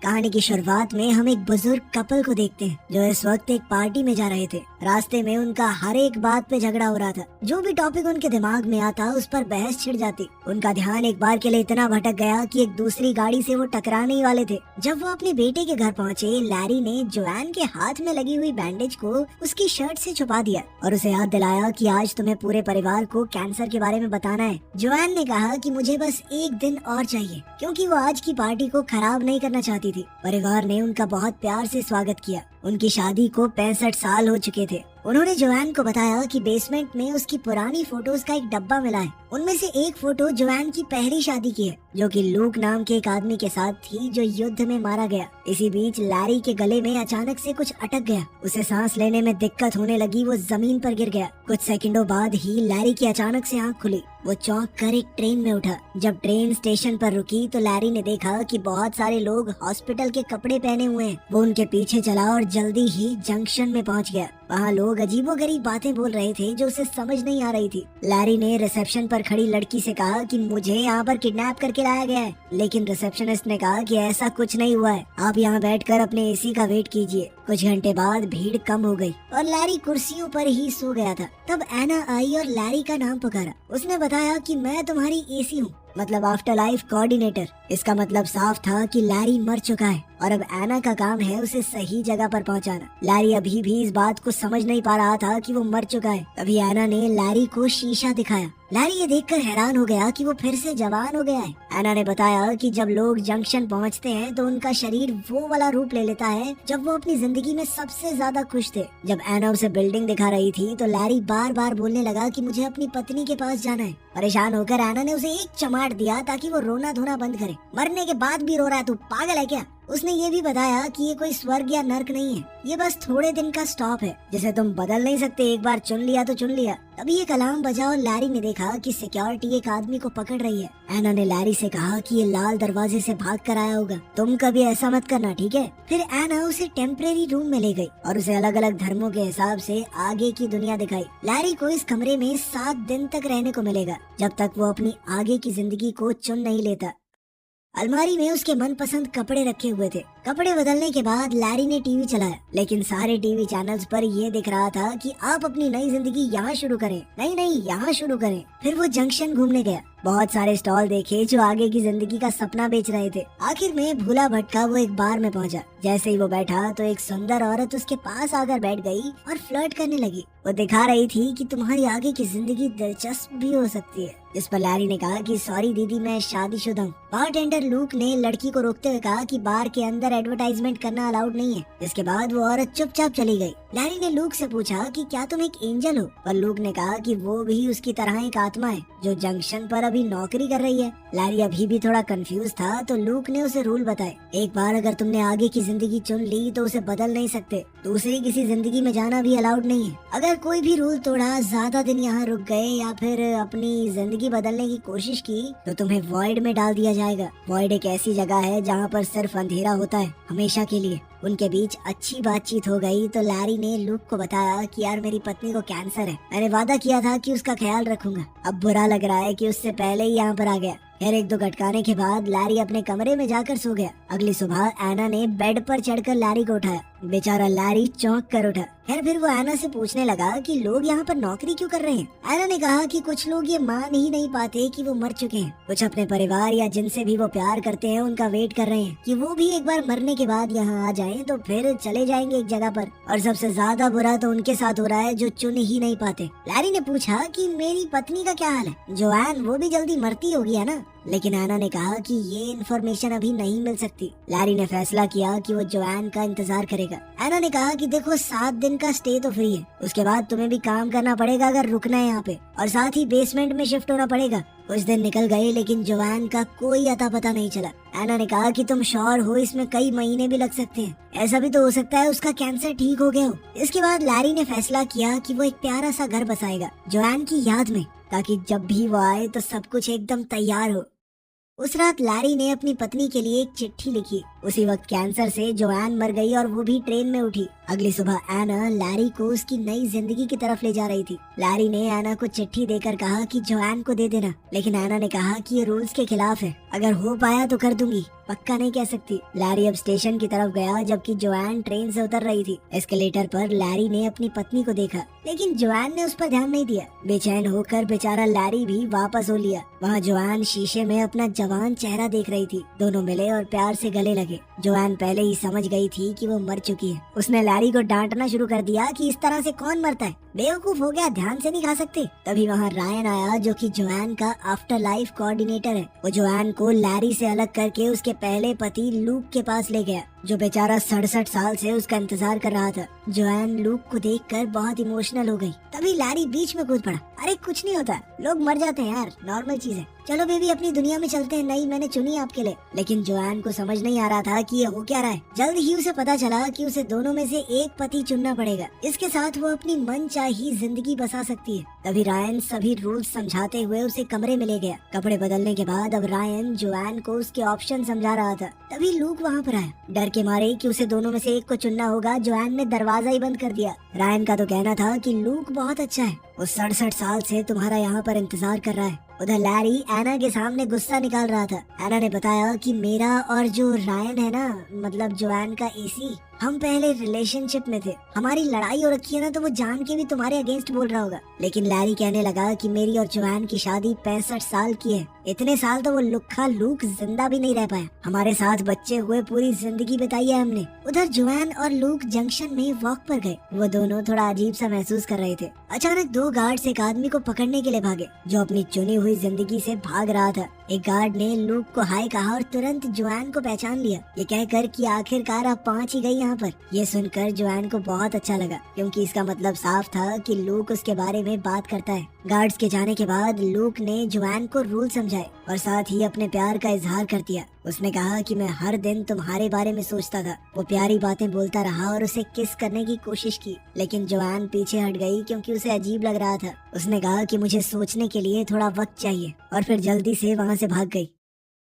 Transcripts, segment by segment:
कहानी की शुरुआत में हम एक बुजुर्ग कपल को देखते हैं जो इस वक्त एक पार्टी में जा रहे थे। रास्ते में उनका हर एक बात पे झगड़ा हो रहा था। जो भी टॉपिक उनके दिमाग में आता उस पर बहस छिड़ जाती। उनका ध्यान एक बार के लिए इतना भटक गया कि एक दूसरी गाड़ी से वो टकराने ही वाले थे। जब वो अपने बेटे के घर पहुँचे, लैरी ने जोआन के हाथ में लगी हुई बैंडेज को उसकी शर्ट से छुपा दिया और उसे याद दिलाया कि आज तुम्हें पूरे परिवार को कैंसर के बारे में बताना है। जोआन ने कहा कि मुझे बस एक दिन और चाहिए, क्योंकि वो आज की पार्टी को खराब नहीं करना चाहती थी। परिवार ने उनका बहुत प्यार से स्वागत किया। उनकी शादी को 65 साल हो चुके थे। उन्होंने जोआन को बताया कि बेसमेंट में उसकी पुरानी फोटोज का एक डब्बा मिला है। उनमें से एक फोटो जोआन की पहली शादी की है, जो कि लूक नाम के एक आदमी के साथ थी जो युद्ध में मारा गया। इसी बीच लैरी के गले में अचानक से कुछ अटक गया। उसे सांस लेने में दिक्कत होने लगी। वो जमीन पर गिर गया। कुछ सेकंडों बाद ही लैरी की अचानक से आंख खुली। वो चौंक कर एक ट्रेन में उठा। जब ट्रेन स्टेशन पर रुकी तो लैरी ने देखा कि बहुत सारे लोग हॉस्पिटल के कपड़े पहने हुए हैं। वो उनके पीछे चला और जल्दी ही जंक्शन में पहुंच गया। वहाँ लोग अजीबोगरीब बातें बोल रहे थे जो उसे समझ नहीं आ रही थी। लैरी ने रिसेप्शन पर खड़ी लड़की से कहा कि मुझे यहाँ पर किडनैप करके लाया गया है, लेकिन रिसेप्शनिस्ट ने कहा कि ऐसा कुछ नहीं हुआ है, आप यहाँ बैठकर अपने एसी का वेट कीजिए। कुछ घंटे बाद भीड़ कम हो गई और लैरी कुर्सियों पर ही सो गया था। तब एना आई और लैरी का नाम पुकारा। उसने बताया कि मैं तुम्हारी एसी हूँ, मतलब आफ्टर लाइफ कोऑर्डिनेटर। इसका मतलब साफ था कि लैरी मर चुका है और अब एना का काम है उसे सही जगह पर पहुंचाना। लैरी अभी भी इस बात को समझ नहीं पा रहा था कि वो मर चुका है। तभी एना ने लैरी को शीशा दिखाया। लैरी ये देखकर हैरान हो गया कि वो फिर से जवान हो गया है। एना ने बताया कि जब लोग जंक्शन पहुंचते हैं तो उनका शरीर वो वाला रूप ले लेता है जब वो अपनी जिंदगी में सबसे ज्यादा खुश थे। जब एना उसे बिल्डिंग दिखा रही थी तो लैरी बार बार बोलने लगा कि मुझे अपनी पत्नी के पास जाना है। परेशान होकर एना ने उसे एक चमाट दिया ताकि वो रोना धोना बंद करे। मरने के बाद भी रो रहा है, तू पागल है क्या? उसने ये भी बताया कि ये कोई स्वर्ग या नर्क नहीं है, ये बस थोड़े दिन का स्टॉप है जिसे तुम बदल नहीं सकते। एक बार चुन लिया तो चुन लिया। तभी एक अलार्म बजा और लैरी ने देखा कि सिक्योरिटी एक आदमी को पकड़ रही है। एना ने लैरी से कहा कि ये लाल दरवाजे से भाग कर आया होगा, तुम कभी ऐसा मत करना, ठीक है? फिर एना उसे टेम्परेरी रूम में ले गई और उसे अलग अलग धर्मों के हिसाब से आगे की दुनिया दिखाई। लैरी को इस कमरे में 7 दिन तक रहने को मिलेगा, जब तक वो अपनी आगे की जिंदगी को चुन नहीं लेता। अलमारी में उसके मनपसंद कपड़े रखे हुए थे। कपड़े बदलने के बाद लैरी ने टीवी चलाया, लेकिन सारे टीवी चैनल्स पर ये दिख रहा था कि आप अपनी नई जिंदगी यहाँ शुरू करें, नहीं यहाँ शुरू करें। फिर वो जंक्शन घूमने गया। बहुत सारे स्टॉल देखे जो आगे की जिंदगी का सपना बेच रहे थे। आखिर में भूला भटका वो एक बार में पहुंचा। जैसे ही वो बैठा तो एक सुंदर औरत उसके पास आकर बैठ गई और फ्लर्ट करने लगी। वो दिखा रही थी कि तुम्हारी आगे की जिंदगी दिलचस्प भी हो सकती है। जिस पर लैरी ने कहा कि सॉरी दीदी, मैं शादीशुदा हूँ। बारटेंडर लूक ने लड़की को रोकते हुए कहा कि बार के अंदर एडवर्टाइजमेंट करना अलाउड नहीं है। जिसके बाद वो औरत चुपचाप चली गई। लैरी ने लूक से पूछा कि क्या तुम एक एंजल हो? पर लूक ने कहा कि वो भी उसकी तरह एक आत्मा है जो जंक्शन पर अभी नौकरी कर रही है। लैरी अभी भी थोड़ा कंफ्यूज था तो लूक ने उसे रूल बताए। एक बार अगर तुमने आगे की जिंदगी चुन ली तो उसे बदल नहीं सकते। दूसरी किसी जिंदगी में जाना भी अलाउड नहीं है। अगर कोई भी रूल तोड़ा, ज्यादा दिन यहाँ रुक गए या फिर अपनी जिंदगी बदलने की कोशिश की तो तुम्हें वॉइड में डाल दिया जाएगा। वॉइड एक ऐसी जगह है जहाँ पर सिर्फ अंधेरा होता है, हमेशा के लिए। उनके बीच अच्छी बातचीत हो गई तो लैरी ने लूक को बताया कि यार मेरी पत्नी को कैंसर है, मैंने वादा किया था कि उसका ख्याल रखूंगा। अब बुरा लग रहा है कि उससे पहले ही यहाँ पर आ गया। फिर एक दो खटकाने के बाद लैरी अपने कमरे में जाकर सो गया। अगली सुबह एना ने बेड पर चढ़कर लैरी को उठाया। बेचारा लैरी चौंक कर उठा। फिर वो एना से पूछने लगा कि लोग यहाँ पर नौकरी क्यों कर रहे हैं। एना ने कहा कि कुछ लोग ये मान ही नहीं पाते कि वो मर चुके हैं। कुछ अपने परिवार या जिनसे भी वो प्यार करते हैं उनका वेट कर रहे हैं कि वो भी एक बार मरने के बाद यहाँ आ जाएं तो फिर चले जाएंगे एक जगह पर। और सबसे ज्यादा बुरा तो उनके साथ हो रहा है जो चुन ही नहीं पाते। लैरी ने पूछा कि मेरी पत्नी का क्या हाल है? जोआन, वो भी जल्दी मरती होगी है ना? लेकिन एना ने कहा कि ये इन्फॉर्मेशन अभी नहीं मिल सकती। लैरी ने फैसला किया कि वो जोआन का इंतजार करेगा। एना ने कहा कि देखो 7 दिन का स्टे तो फ्री है, उसके बाद तुम्हें भी काम करना पड़ेगा अगर रुकना है यहाँ पे, और साथ ही बेसमेंट में शिफ्ट होना पड़ेगा। कुछ दिन निकल गए लेकिन जोआन का कोई अता पता नहीं चला। एना ने कहा कि तुम श्योर हो इसमें कई महीने भी लग सकते हैं, ऐसा भी तो हो सकता है उसका कैंसर ठीक हो गया हो। इसके बाद लैरी ने फैसला किया कि वो एक प्यारा सा घर बसाएगा जोआन की याद में, ताकि जब भी वो आए तो सब कुछ एकदम तैयार हो। उस रात लैरी ने अपनी पत्नी के लिए एक चिट्ठी लिखी उसी वक्त कैंसर से जोआन मर गई और वो भी ट्रेन में उठी। अगली सुबह एना लैरी को उसकी नई जिंदगी की तरफ ले जा रही थी। लैरी ने एना को चिट्ठी देकर कहा कि जोआन को दे देना, लेकिन एना ने कहा कि ये रूल्स के खिलाफ है, अगर हो पाया तो कर दूंगी, पक्का नहीं कह सकती। लैरी अब स्टेशन की तरफ गया जबकि जोआन ट्रेन से उतर रही थी। एस्केलेटर पर लैरी ने अपनी पत्नी को देखा, लेकिन जोआन ने उस पर ध्यान नहीं दिया। बेचैन होकर बेचारा लैरी भी वापस हो लिया। वहाँ जोआन शीशे में अपना जवान चेहरा देख रही थी। दोनों मिले और प्यार से गले लगे। जोआन पहले ही समझ गई थी कि वो मर चुकी है। उसने लैरी को डांटना शुरू कर दिया कि इस तरह से कौन मरता है, बेवकूफ हो गया, ध्यान से नहीं खा सकते। तभी वहाँ रायन आया जो कि जोआन का आफ्टर लाइफ कोऑर्डिनेटर है। वो जोआन को लैरी से अलग करके उसके पहले पति लूक के पास ले गया, जो बेचारा 67 साल से उसका इंतजार कर रहा था। जोआन लूक को देखकर बहुत इमोशनल हो गई। तभी लैरी बीच में कूद पड़ा। अरे कुछ नहीं होता, लोग मर जाते हैं यार, नॉर्मल चीज है, चलो बेबी अपनी दुनिया में चलते हैं, नहीं मैंने चुनी आपके लिए। लेकिन जोआन को समझ नहीं आ रहा था कि ये हो क्या रहा है। जल्द ही उसे पता चला कि उसे दोनों में से एक पति चुनना पड़ेगा, इसके साथ वो अपनी मनचाही जिंदगी बसा सकती है। तभी रायन सभी रूल्स समझाते हुए उसे कमरे में ले गया। कपड़े बदलने के बाद अब रायन जोआन को उसके ऑप्शन समझा रहा था। तभी लूक वहाँ पर आया। डर के मारे कि उसे दोनों में से एक को चुनना होगा, जोआन ने दरवाजा ही बंद कर दिया। रायन का तो कहना था कि लूक बहुत अच्छा है, वो 67 साल से तुम्हारा यहाँ पर इंतजार कर रहा है। उधर लैरी एना के सामने गुस्सा निकाल रहा था। एना ने बताया कि मेरा और जो रायन है ना, मतलब जोआन का एसी, हम पहले रिलेशनशिप में थे, हमारी लड़ाई हो रखी है ना, तो वो जान के भी तुम्हारे अगेंस्ट बोल रहा होगा। लेकिन लैरी कहने लगा कि मेरी और जोआन की शादी 65 साल की है, इतने साल तो वो लुक्खा लूक जिंदा भी नहीं रह पाया, हमारे साथ बच्चे हुए पूरी जिंदगी बिताई है हमने। उधर जोआन और लूक जंक्शन में वॉक पर गए। वो दोनों थोड़ा अजीब सा महसूस कर रहे थे। अचानक 2 गार्ड्स एक आदमी को पकड़ने के लिए भागे, जो अपनी चुनी हुई जिंदगी से भाग रहा था। एक गार्ड ने लूक को हाय कहा और तुरंत जोआन को पहचान लिया, ये कहकर कि आखिरकार आप पहुंच ही गई यहाँ पर। ये सुनकर जोआन को बहुत अच्छा लगा, क्योंकि इसका मतलब साफ था कि लूक उसके बारे में बात करता है। गार्ड्स के जाने के बाद लूक ने जोआन को रूल समझाए और साथ ही अपने प्यार का इजहार कर दिया। उसने कहा कि मैं हर दिन तुम्हारे बारे में सोचता था। वो प्यारी बातें बोलता रहा और उसे किस करने की कोशिश की, लेकिन जोआन पीछे हट गई क्योंकि उसे अजीब लग रहा था। उसने कहा कि मुझे सोचने के लिए थोड़ा वक्त चाहिए और फिर जल्दी से वहाँ से भाग गई।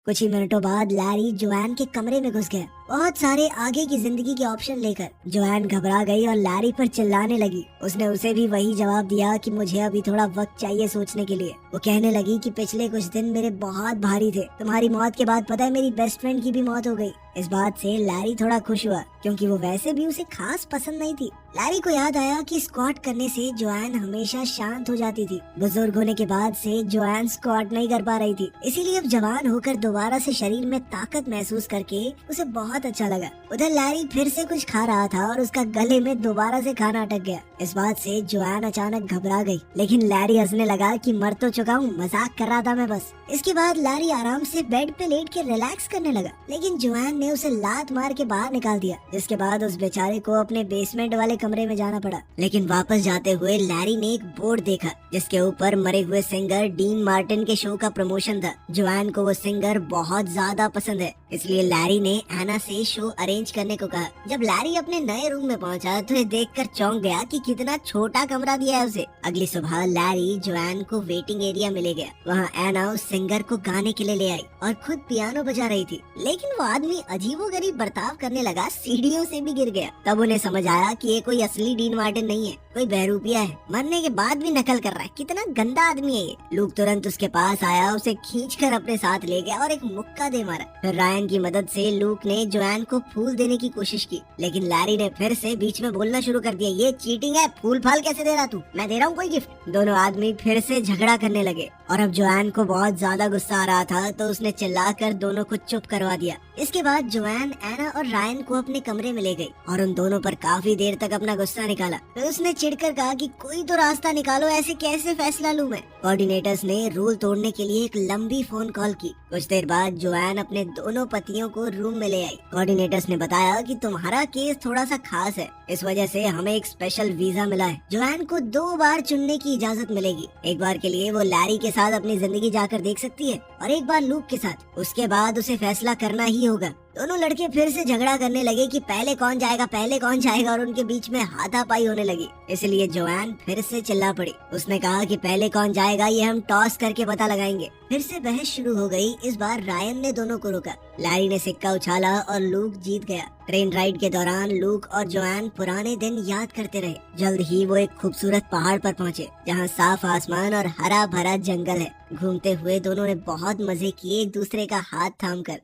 कुछ ही मिनटों बाद लैरी जोआन के कमरे में घुस गया, बहुत सारे आगे की जिंदगी के ऑप्शन लेकर। जोआन घबरा गई और लैरी पर चिल्लाने लगी। उसने उसे भी वही जवाब दिया कि मुझे अभी थोड़ा वक्त चाहिए सोचने के लिए। वो कहने लगी कि पिछले कुछ दिन मेरे बहुत भारी थे, तुम्हारी मौत के बाद पता है मेरी बेस्ट फ्रेंड की भी मौत हो गई। इस बात से लैरी थोड़ा खुश हुआ, क्योंकि वो वैसे भी उसे खास पसंद नहीं थी। लैरी को याद आया कि स्क्वाट करने से जोआन हमेशा शांत हो जाती थी। बुजुर्ग होने के बाद से जोआन स्क्वाट नहीं कर पा रही थी, इसीलिए अब जवान होकर दोबारा से शरीर में ताकत महसूस करके उसे बहुत अच्छा लगा। उधर लैरी फिर से कुछ खा रहा था और उसका गले में दोबारा से खाना अटक गया। इस बात से जोआन अचानक घबरा गई, लेकिन लैरी हंसने लगा कि मर तो चुका हूँ, मजाक कर रहा था मैं बस। इसके बाद लैरी आराम से बेड पे लेट के रिलैक्स करने लगा, लेकिन जोआन ने उसे लात मार के बाहर निकाल दिया, जिसके बाद उस बेचारे को अपने बेसमेंट वाले कमरे में जाना पड़ा। लेकिन वापस जाते हुए लैरी ने एक बोर्ड देखा, जिसके ऊपर मरे हुए सिंगर डीन मार्टिन के शो का प्रमोशन था। जोआन को वो सिंगर बहुत ज्यादा पसंद है, इसलिए लैरी ने एना से शो अरेंज करने को कहा। जब लैरी अपने नए रूम में पहुंचा तो ये देखकर चौंक गया कि कितना छोटा कमरा दिया है उसे। अगली सुबह लैरी जोआन को वेटिंग एरिया में ले गया। वहाँ एना उस सिंगर को गाने के लिए ले आई और खुद पियानो बजा रही थी, लेकिन वो आदमी अजीबोगरीब बर्ताव करने लगा, सीढ़ियों से भी गिर गया। तब उन्हें समझ आया कि ये कोई असली डीन मार्टिन नहीं है, कोई बहरूपिया है, मरने के बाद भी नकल कर रहा है, कितना गंदा आदमी है ये। लूक तुरंत उसके पास आया, उसे खींचकर अपने साथ ले गया और एक मुक्का दे मारा। फिर रायन की मदद से लूक ने जोआन को फूल देने की कोशिश की, लेकिन लैरी ने फिर से बीच में बोलना शुरू कर दिया, ये चीटिंग है, फूल फाल कैसे दे रहा तू, मैं दे रहा हूँ कोई गिफ्ट। दोनों आदमी फिर से झगड़ा करने लगे और अब जोआन को बहुत ज्यादा गुस्सा आ रहा था, तो उसने चिल्लाकर दोनों को चुप करवा दिया। इसके बाद जोआन एना और रायन को अपने कमरे में ले गई और उन दोनों पर काफी देर तक अपना गुस्सा निकाला। फिर उसने चिढ़कर कहा कि कोई तो रास्ता निकालो, ऐसे कैसे फैसला लूं मैं। कोऑर्डिनेटर्स ने रूल तोड़ने के लिए एक लंबी फोन कॉल की। कुछ देर बाद जोआन अपने दोनों पतियों को रूम में ले आई। कोऑर्डिनेटर्स ने बताया कि तुम्हारा केस थोड़ा सा खास है, इस वजह से हमें एक स्पेशल वीजा मिला है। जोआन को 2 बार चुनने की इजाजत मिलेगी। एक बार के लिए वो लैरी के साथ अपनी जिंदगी जाकर देख सकती है और एक बार लूक के साथ। उसके बाद उसे फैसला करना ही होगा। दोनों लड़के फिर से झगड़ा करने लगे कि पहले कौन जाएगा और उनके बीच में हाथापाई होने लगी। इसलिए जोआन फिर से चिल्ला पड़ी। उसने कहा कि पहले कौन जाएगा ये हम टॉस करके पता लगाएंगे। फिर से बहस शुरू हो गई। इस बार रायन ने दोनों को रोका। लैरी ने सिक्का उछाला और लूक जीत गया। ट्रेन राइड के दौरान लूक और जोआन पुराने दिन याद करते रहे। जल्द ही वो एक खूबसूरत पहाड़ पर पहुंचे जहां साफ आसमान और हरा भरा जंगल है। घूमते हुए दोनों ने बहुत मजे किए, एक दूसरे का हाथ थामकर।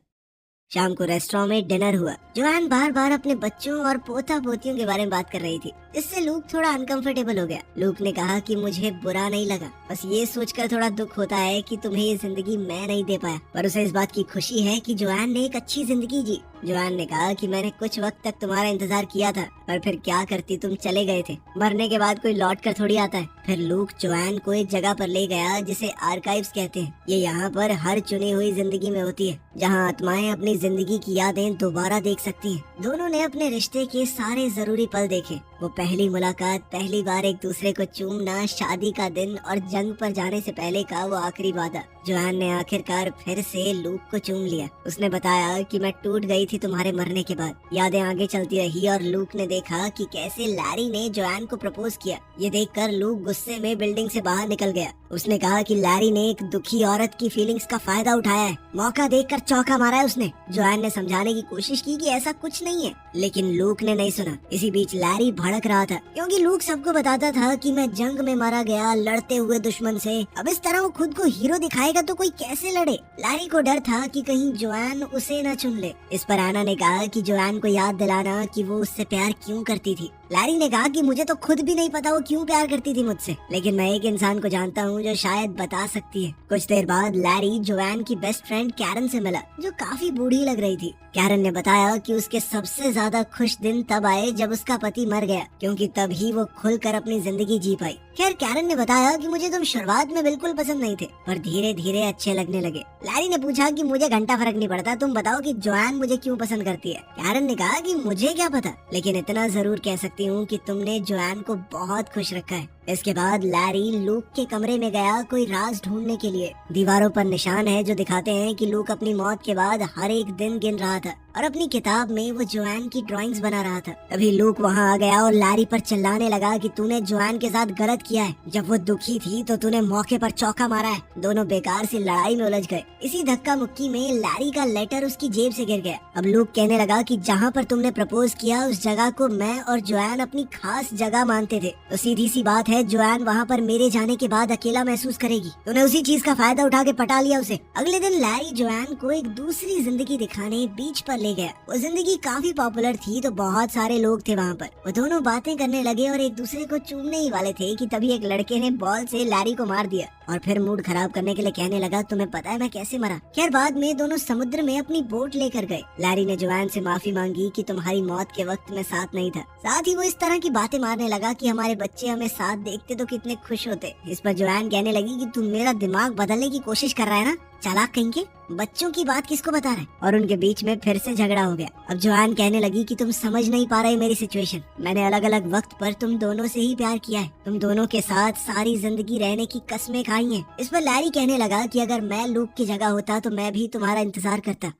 शाम को रेस्टोरेंट में डिनर हुआ। जोआन बार बार अपने बच्चों और पोता पोतियों के बारे में बात कर रही थी। इससे लूक थोड़ा अनकंफर्टेबल हो गया। लूक ने कहा कि मुझे बुरा नहीं लगा, बस ये सोचकर थोड़ा दुख होता है कि तुम्हें ये जिंदगी मैं नहीं दे पाया, पर उसे इस बात की खुशी है कि जोआन ने एक अच्छी जिंदगी जी। जोआन ने कहा कि मैंने कुछ वक्त तक तुम्हारा इंतजार किया था, पर फिर क्या करती, तुम चले गए थे। मरने के बाद कोई लौट कर थोड़ी आता है। फिर लूक जोआन को एक जगह पर ले गया जिसे आर्काइव्स कहते हैं। ये यहाँ पर हर चुनी हुई जिंदगी में होती है, जहाँ आत्माएं अपनी जिंदगी की यादें दोबारा देख सकती हैं। दोनों ने अपने रिश्ते के सारे जरूरी पल देखे। वो पहली मुलाकात, पहली बार एक दूसरे को चूमना, शादी का दिन और जंग पर जाने से पहले का वो आखिरी वादा। जोआन ने आखिरकार फिर से लूक को चूम लिया। उसने बताया कि मैं टूट गई थी तुम्हारे मरने के बाद। यादें आगे चलती रही और लूक ने देखा कि कैसे लैरी ने जोआन को प्रपोज किया। ये देखकर लूक गुस्से में बिल्डिंग से बाहर निकल गया। उसने कहा कि लैरी ने एक दुखी औरत की फीलिंग्स का फायदा उठाया है। मौका देखकर चौका मारा है उसने। जोआन ने समझाने की कोशिश की कि ऐसा कुछ नहीं है, लेकिन लूक ने नहीं सुना। इसी बीच लैरी भड़क रहा था, क्योंकि लूक सबको बताता था कि मैं जंग में मारा गया लड़ते हुए दुश्मन से। अब इस तरह वो खुद को हीरो दिखाएगा तो कोई कैसे लड़े। लैरी को डर था कि कहीं जोआन उसे न चुन ले। इस पर आना ने कहा कि जोआन को याद दिलाना कि वो उससे प्यार क्यों करती थी। लैरी ने कहा कि मुझे तो खुद भी नहीं पता वो क्यों प्यार करती थी मुझसे, लेकिन मैं एक इंसान को जानता हूँ जो शायद बता सकती है। कुछ देर बाद लैरी जोआन की बेस्ट फ्रेंड कैरन से मिला, जो काफी बूढ़ी लग रही थी। कैरन ने बताया कि उसके सबसे ज्यादा खुश दिन तब आए जब उसका पति मर गया, क्योंकि तभी वो खुलकर अपनी जिंदगी जी पाई। खैर, कैरन ने बताया कि मुझे तुम शुरुआत में बिल्कुल पसंद नहीं थे, पर धीरे धीरे अच्छे लगने लगे। लैरी ने पूछा कि मुझे घंटा फर्क नहीं पड़ता, तुम बताओ कि जोआन मुझे क्यों पसंद करती है। कैरन ने कहा कि मुझे क्या पता, लेकिन इतना जरूर कह सकती हूँ कि तुमने जोआन को बहुत खुश रखा है। इसके बाद लैरी लूक के कमरे में गया कोई राज ढूंढने के लिए। दीवारों पर निशान है जो दिखाते हैं कि लूक अपनी मौत के बाद हर एक दिन गिन रहा था और अपनी किताब में वो जोआन की ड्राइंग्स बना रहा था। तभी लूक वहाँ आ गया और लैरी पर चिल्लाने लगा कि तूने जोआन के साथ गलत किया है। जब वो दुखी थी तो तूने मौके पर चौका मारा है। दोनों बेकार सी लड़ाई में उलझ गए। इसी धक्का मुक्की में लैरी का लेटर उसकी जेब से गिर गया। अब लूक कहने लगा कि जहाँ पर तुमने प्रपोज किया उस जगह को मैं और जोआन अपनी खास जगह मानते थे, तो सीधी सी बात है जोआन वहाँ पर मेरे जाने के बाद अकेला महसूस करेगी। तूने उसी चीज का फायदा उठा के पटा लिया उसे। अगले दिन लैरी जोआन को एक दूसरी जिंदगी दिखाने बीच पर ले गया। वो जिंदगी काफी पॉपुलर थी तो बहुत सारे लोग थे वहाँ पर। वो दोनों बातें करने लगे और एक दूसरे को चूमने ही वाले थे कि तभी एक लड़के ने बॉल से लैरी को मार दिया और फिर मूड खराब करने के लिए कहने लगा, तुम्हें पता है मैं कैसे मरा। खैर, बाद में दोनों समुद्र में अपनी बोट लेकर गए। लैरी ने जोआन से माफी मांगी कि तुम्हारी मौत के वक्त मैं साथ नहीं था। साथ ही वो इस तरह की बातें मारने लगा कि हमारे बच्चे हमें साथ देखते तो कितने खुश होते। इस पर जोआन कहने लगी कि तुम मेरा दिमाग बदलने की कोशिश कर रहा है ना, चालाक कहीं के, बच्चों की बात किसको बता रहे। और उनके बीच में फिर से झगड़ा हो गया। अब जोआन कहने लगी कि तुम समझ नहीं पा रहे मेरी सिचुएशन। मैंने अलग अलग वक्त पर तुम दोनों से ही प्यार किया है। तुम दोनों के साथ सारी जिंदगी रहने की कसमें खाई हैं। इस पर लैरी कहने लगा कि अगर मैं लूक की जगह होता तो मैं भी तुम्हारा इंतजार करता।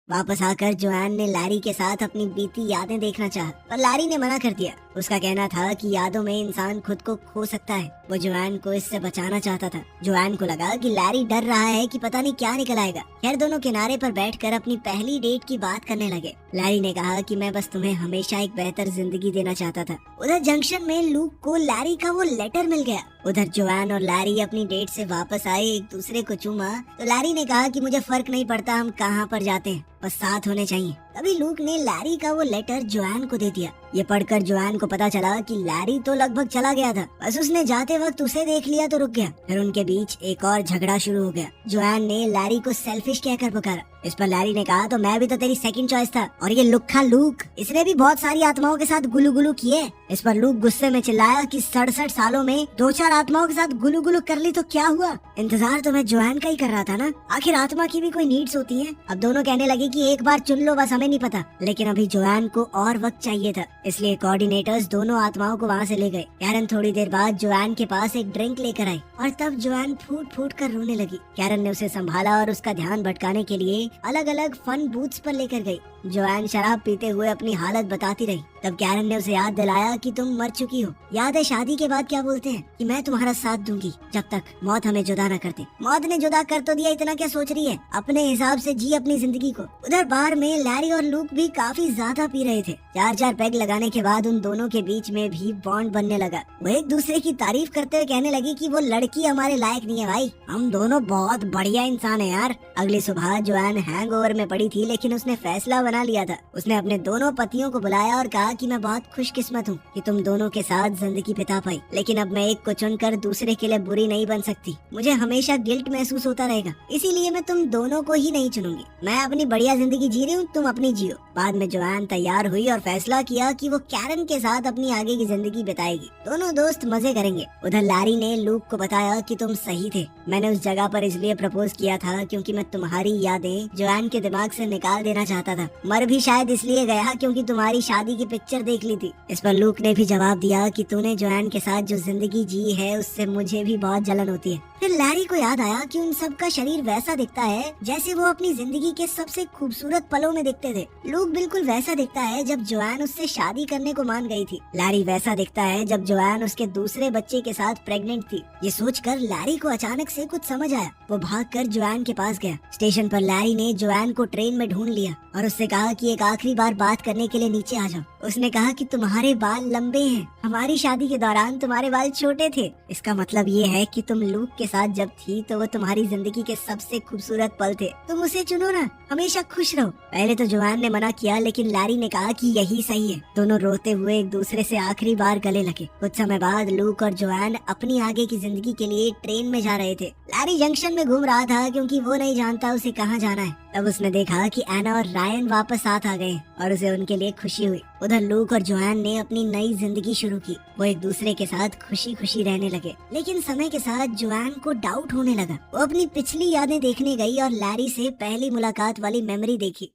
वापस आकर जोआन ने लैरी के साथ अपनी बीती यादें देखना चाहा, पर लैरी ने मना कर दिया। उसका कहना था कि यादों में इंसान खुद को खो सकता है। वो जोआन को इससे बचाना चाहता था। जोआन को लगा कि लैरी डर रहा है कि पता नहीं क्या निकल आएगा। खैर, दोनों किनारे पर बैठकर अपनी पहली डेट की बात करने लगे। लैरी ने कहा कि मैं बस तुम्हें हमेशा एक बेहतर जिंदगी देना चाहता था। उधर जंक्शन में लूक को लैरी का वो लेटर मिल गया। उधर जोआन और लैरी अपनी डेट से वापस आए, एक दूसरे को चूमा तो लैरी ने कहा कि मुझे फर्क नहीं पड़ता हम कहाँ पर जाते हैं, बस साथ होने चाहिए। तभी लूक ने लैरी का वो लेटर जोआन को दे दिया। ये पढ़कर जोआन को पता चला कि लैरी तो लगभग चला गया था, बस उसने जाते वक्त उसे देख लिया तो रुक गया। फिर उनके बीच एक और झगड़ा शुरू हो गया। जोआन ने लैरी को सेल्फिश कहकर पुकारा। इस पर लैरी ने कहा, तो मैं भी तो तेरी सेकंड चॉइस था, और ये लुक्खा लूक, इसने भी बहुत सारी आत्माओं के साथ गुलू गुलू किए। इस पर लूक गुस्से में चिल्लाया कि 67 सालों में 2-4 आत्माओं के साथ गुलू गुलू कर ली तो क्या हुआ, इंतजार तो मैं जोआन का ही कर रहा था ना, आखिर आत्मा की भी कोई नीड्स होती है। अब दोनों कहने लगे कि एक बार चुन लो, बस हमें नहीं पता। लेकिन अभी जोआन को और वक्त चाहिए था, इसलिए कोऑर्डिनेटर्स दोनों आत्माओं को वहाँ से ले गए। कैरन थोड़ी देर बाद जोआन के पास एक ड्रिंक लेकर आई और तब जोआन फूट फूट कर रोने लगी। कैरन ने उसे संभाला और उसका ध्यान भटकाने के लिए अलग अलग फन बूथ्स पर लेकर गई। जोआन शराब पीते हुए अपनी हालत बताती रही। तब कैरन ने उसे याद दिलाया कि तुम मर चुकी हो। याद है शादी के बाद क्या बोलते हैं कि मैं तुम्हारा साथ दूंगी जब तक मौत हमें जुदा न कर दे। मौत ने जुदा कर तो दिया, इतना क्या सोच रही है, अपने हिसाब से जी अपनी जिंदगी को। उधर बार में लैरी और लूक भी काफी ज्यादा पी रहे थे। 4-4 पैग लगाने के बाद उन दोनों के बीच में भी बॉन्ड बनने लगा। वो एक दूसरे की तारीफ करते हुए कहने लगे कि वो लड़की हमारे लायक नहीं है भाई, हम दोनों बहुत बढ़िया इंसान है यार। अगली सुबह जोआन हैंगओवर में पड़ी थी, लेकिन उसने फैसला बना लिया था। उसने अपने दोनों पतियों को बुलाया और कहा कि मैं बहुत खुशकिस्मत हूँ कि तुम दोनों के साथ जिंदगी बिता पाई, लेकिन अब मैं एक को चुनकर दूसरे के लिए बुरी नहीं बन सकती। मुझे हमेशा गिल्ट महसूस होता रहेगा, इसीलिए मैं तुम दोनों को ही नहीं चुनूंगी। मैं अपनी बढ़िया जिंदगी जी रही हूँ, तुम अपनी जियो। बाद में जोआन तैयार हुई और फैसला किया कि वो कैरन के साथ अपनी आगे की जिंदगी बिताएगी। दोनों दोस्त मजे करेंगे। उधर लैरी ने लूक को बताया कि तुम सही थे, मैंने उस जगह पर इसलिए प्रपोज किया था क्योंकि मैं तुम्हारी यादें जोआन के दिमाग से निकाल देना चाहता था। मर भी शायद इसलिए गया क्योंकि तुम्हारी शादी की पिक्चर देख ली थी। इस पर लूक ने भी जवाब दिया कि तूने जोआन के साथ जो जिंदगी जी है उससे मुझे भी बहुत जलन होती है। फिर लैरी को याद आया कि उन सब का शरीर वैसा दिखता है जैसे वो अपनी जिंदगी के सबसे खूबसूरत पलों में दिखते थे। लूक बिल्कुल वैसा दिखता है जब जोआन उससे शादी करने को मान गई थी। लैरी वैसा दिखता है जब जोआन उसके दूसरे बच्चे के साथ प्रेग्नेंट थी। ये सोचकर लैरी को अचानक से कुछ समझ आया। वो भागकर जोआन के पास गया। स्टेशन पर लैरी ने जोआन को ट्रेन में ढूंढ लिया और उससे कहा कि एक आखिरी बार बात करने के लिए नीचे आ जाओ। उसने कहा कि तुम्हारे बाल लंबे हैं, हमारी शादी के दौरान तुम्हारे बाल छोटे थे। इसका मतलब ये है कि तुम लूक के साथ जब थी तो वो तुम्हारी जिंदगी के सबसे खूबसूरत पल थे। तुम उसे चुनो ना, हमेशा खुश रहो। पहले तो जोआन ने मना किया, लेकिन लैरी ने कहा कि यही सही है। दोनों रोते हुए एक दूसरे से आखिरी बार गले लगे। कुछ समय बाद लूक और जोआन अपनी आगे की जिंदगी के लिए ट्रेन में जा रहे थे। लैरी जंक्शन में घूम रहा था क्योंकि वो नहीं जानता उसे कहाँ जाना है। तब उसने देखा कि एना और रायन वापस साथ आ गए और उसे उनके लिए खुशी हुई। उधर लूक और जोआन ने अपनी नई जिंदगी शुरू की। वो एक दूसरे के साथ खुशी खुशी रहने लगे। लेकिन समय के साथ जोआन को डाउट होने लगा। वो अपनी पिछली यादें देखने गई और लैरी से पहली मुलाकात वाली मेमोरी देखी।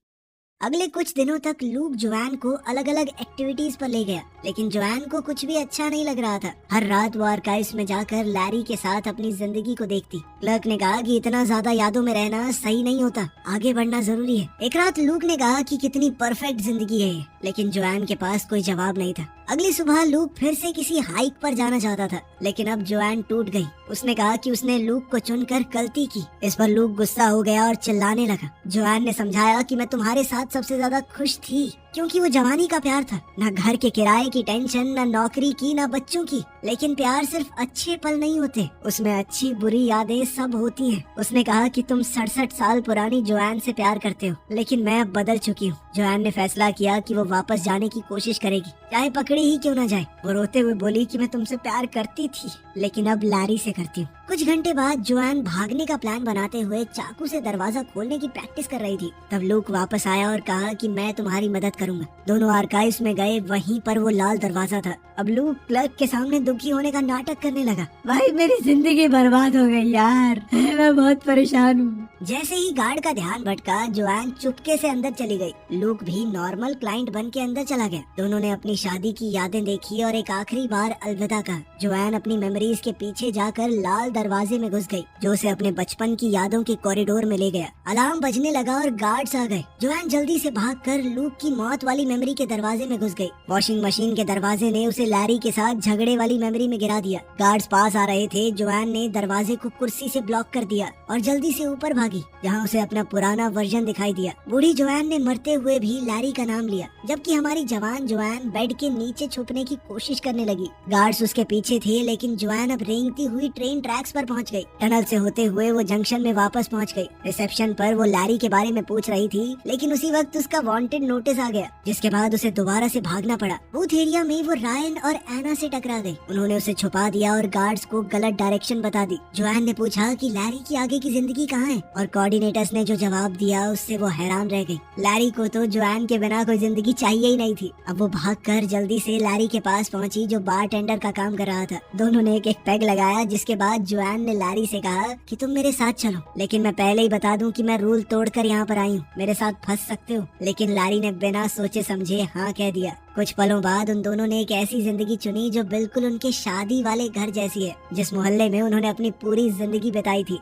अगले कुछ दिनों तक लूक जोआन को अलग अलग एक्टिविटीज पर ले गया, लेकिन जोआन को कुछ भी अच्छा नहीं लग रहा था। हर रात वो आर्काइव्स में जाकर लैरी के साथ अपनी जिंदगी को देखती। क्लर्क ने कहा कि इतना ज्यादा यादों में रहना सही नहीं होता, आगे बढ़ना जरूरी है। एक रात लूक ने कहा कि कितनी परफेक्ट जिंदगी है ये, लेकिन जोआन के पास कोई जवाब नहीं था। अगली सुबह लूक फिर से किसी हाइक पर जाना चाहता था, लेकिन अब जोआन टूट गई। उसने कहा कि उसने लूक को चुनकर गलती की। इस पर लूक गुस्सा हो गया और चिल्लाने लगा। जोआन ने समझाया कि मैं तुम्हारे साथ सबसे ज्यादा खुश थी क्योंकि वो जवानी का प्यार था, ना घर के किराए की टेंशन, ना नौकरी की, ना बच्चों की। लेकिन प्यार सिर्फ अच्छे पल नहीं होते, उसमें अच्छी बुरी यादें सब होती हैं। उसने कहा कि तुम 67 साल पुरानी जोआन से प्यार करते हो, लेकिन मैं अब बदल चुकी हूँ। जोआन ने फैसला किया कि वो वापस जाने की कोशिश करेगी, चाहे पकड़ी ही क्यों न जाए। वो रोते हुए बोली कि मैं तुमसे प्यार करती थी, लेकिन अब लैरी से करती हूँ। कुछ घंटे बाद जोआन भागने का प्लान बनाते हुए चाकू से दरवाजा खोलने की प्रैक्टिस कर रही थी। तब लूक वापस आया और कहा कि मैं तुम्हारी मदद करूंगा। दोनों आर्काइव्स में गए, वहीं पर वो लाल दरवाजा था। अब लूक क्लर्क के सामने दुखी होने का नाटक करने लगा। भाई मेरी जिंदगी बर्बाद हो गई यार, मैं बहुत परेशान हूँ। जैसे ही गार्ड का ध्यान भटका, जोआन चुपके से अंदर चली गई। लूक भी नॉर्मल क्लाइंट बन के अंदर चला गया। दोनों ने अपनी शादी की यादें देखी और एक आखिरी बार अलविदा कहा। जोआन अपनी मेमोरीज के पीछे जाकर लाल दरवाजे में घुस गई, जो उसे अपने बचपन की यादों के कॉरिडोर में ले गया। अलार्म बजने लगा और गार्ड्स आ गए। जोआन जल्दी से भागकर लूक की मौत वाली मेमोरी के दरवाजे में घुस गई। वॉशिंग मशीन के दरवाजे ने उसे लैरी के साथ झगड़े वाली मेमोरी में गिरा दिया। गार्ड्स पास आ रहे थे। जोआन ने दरवाजे को कुर्सी से ब्लॉक कर दिया और जल्दी से ऊपर भागी, जहाँ उसे अपना पुराना वर्जन दिखाई दिया। बूढ़ी जोआन ने मरते हुए भी लैरी का नाम लिया, जबकि हमारी जवान जोआन बेड के नीचे छुपने की कोशिश करने लगी। गार्ड्स उसके पीछे थे, लेकिन जोआन अब रेंगती हुई ट्रेन ट्रैक्स पर पहुंच गई। टनल से होते हुए वो जंक्शन में वापस पहुंच गई। रिसेप्शन पर वो लैरी के बारे में पूछ रही थी, लेकिन उसी वक्त उसका वांटेड नोटिस आ गया, जिसके बाद उसे दोबारा से भागना पड़ा। बूथ एरिया में वो रायन और एना से टकरा गई। उन्होंने उसे छुपा दिया और गार्ड्स को गलत डायरेक्शन बता दी। जोआन ने पूछा कि लैरी की आगे की जिंदगी कहाँ है, और कोऑर्डिनेटर्स ने जो जवाब दिया उससे वो हैरान रह गई। लैरी को तो जोआन के बिना कोई जिंदगी चाहिए ही नहीं थी। अब वो भागकर जल्दी से लैरी के पास पहुंची, जो बार टेंडर का काम कर रहा था। दोनों ने एक एक पैग लगाया, जिसके बाद जोआन ने लैरी से कहा कि तुम मेरे साथ चलो, लेकिन मैं पहले ही बता दूं कि मैं रूल तोड़कर यहाँ पर आई हूँ, मेरे साथ फंस सकते हो। लेकिन लैरी ने बिना सोचे समझे हाँ कह दिया। कुछ पलों बाद उन दोनों ने एक ऐसी जिंदगी चुनी जो बिल्कुल उनके शादी वाले घर जैसी है, जिस मोहल्ले में उन्होंने अपनी पूरी जिंदगी बिताई थी।